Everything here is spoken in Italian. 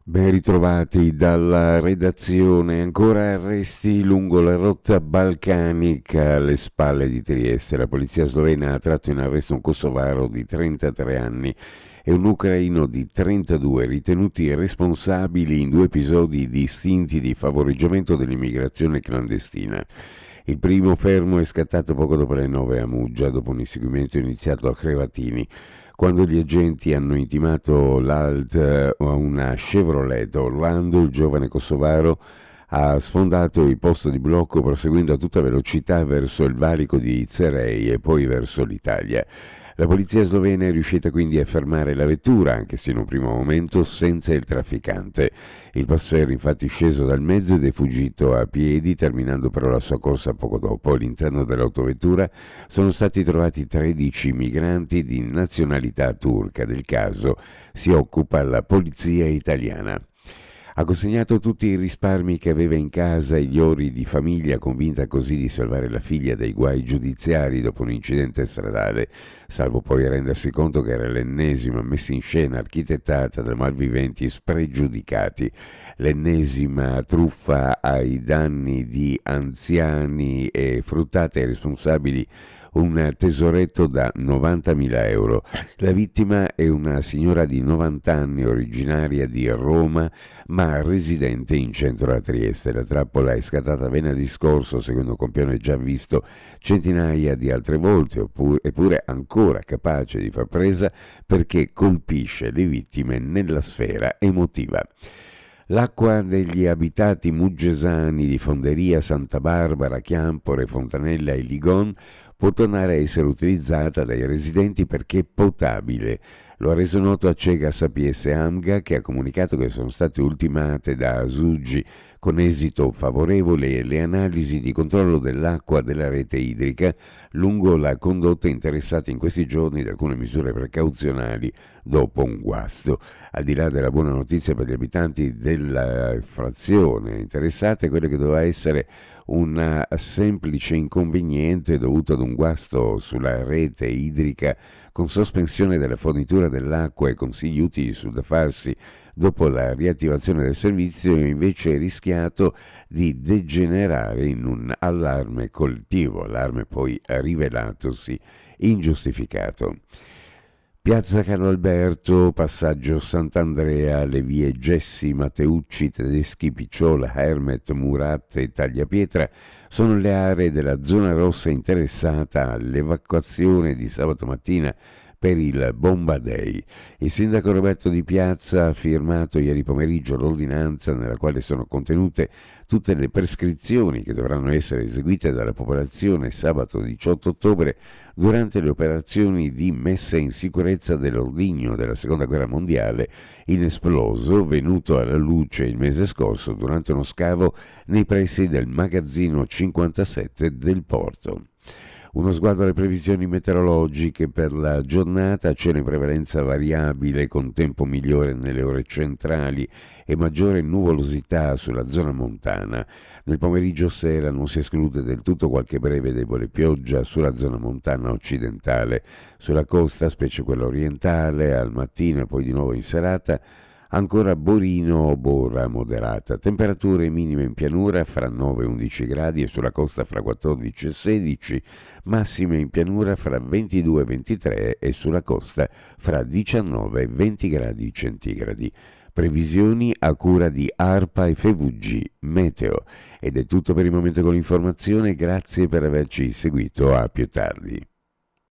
Ben ritrovati dalla redazione. Ancora arresti lungo la rotta balcanica alle spalle di Trieste. La polizia slovena ha tratto in arresto un kosovaro di 33 anni e un ucraino di 32, ritenuti responsabili in due episodi distinti di favoreggiamento dell'immigrazione clandestina. Il primo fermo è scattato poco dopo le 9 a Muggia, dopo un inseguimento iniziato a Crevatini, quando gli agenti hanno intimato l'ALT a una Chevrolet Orlando. Il giovane kosovaro ha sfondato il posto di blocco proseguendo a tutta velocità verso il valico di Zerei e poi verso l'Italia. La polizia slovena è riuscita quindi a fermare la vettura, anche se in un primo momento senza il trafficante. Il passeggero infatti sceso dal mezzo ed è fuggito a piedi, terminando però la sua corsa poco dopo. All'interno dell'autovettura sono stati trovati 13 migranti di nazionalità turca. Del caso si occupa la polizia italiana. Ha consegnato tutti i risparmi che aveva in casa e gli ori di famiglia, convinta così di salvare la figlia dai guai giudiziari dopo un incidente stradale, salvo poi rendersi conto che era l'ennesima messa in scena architettata da malviventi spregiudicati, l'ennesima truffa ai danni di anziani e fruttata ai responsabili un tesoretto da 90.000 euro. La vittima è una signora di 90 anni, originaria di Roma, ma residente in centro a Trieste. La trappola è scattata venerdì scorso, secondo un compione già visto centinaia di altre volte, eppure ancora capace di far presa perché colpisce le vittime nella sfera emotiva. L'acqua degli abitati muggesani di Fonderia, Santa Barbara, Chiampore, Fontanella e Ligon può tornare a essere utilizzata dai residenti perché è potabile. Lo ha reso noto a Cega Sapiesse Amga, che ha comunicato che sono state ultimate da Asuggi con esito favorevole le analisi di controllo dell'acqua della rete idrica lungo la condotta interessata in questi giorni da alcune misure precauzionali dopo un guasto. Al di là della buona notizia per gli abitanti della frazione interessata, quella che doveva essere un semplice inconveniente dovuto ad un guasto sulla rete idrica con sospensione della fornitura dell'acqua e consigli utili sul da farsi dopo la riattivazione del servizio, invece è rischiato di degenerare in un allarme collettivo, allarme poi rivelatosi ingiustificato. Piazza Carlo Alberto, passaggio Sant'Andrea, le vie Gessi, Matteucci, Tedeschi, Picciola, Hermet, Murat e Tagliapietra sono le aree della zona rossa interessata all'evacuazione di sabato mattina per il Bomba Day. Il sindaco Roberto Di Piazza ha firmato ieri pomeriggio l'ordinanza nella quale sono contenute tutte le prescrizioni che dovranno essere eseguite dalla popolazione sabato 18 ottobre durante le operazioni di messa in sicurezza dell'ordigno della Seconda Guerra Mondiale inesploso venuto alla luce il mese scorso durante uno scavo nei pressi del magazzino 57 del porto. Uno sguardo alle previsioni meteorologiche per la giornata: cielo in prevalenza variabile con tempo migliore nelle ore centrali e maggiore nuvolosità sulla zona montana. Nel pomeriggio sera non si esclude del tutto qualche breve e debole pioggia sulla zona montana occidentale. Sulla costa, specie quella orientale, al mattino e poi di nuovo in serata, ancora Borino o Bora moderata. Temperature minime in pianura fra 9 e 11 gradi e sulla costa fra 14 e 16, massime in pianura fra 22 e 23 e sulla costa fra 19 e 20 gradi centigradi. Previsioni a cura di ARPA e FVG Meteo. Ed è tutto per il momento con l'informazione, grazie per averci seguito, a più tardi.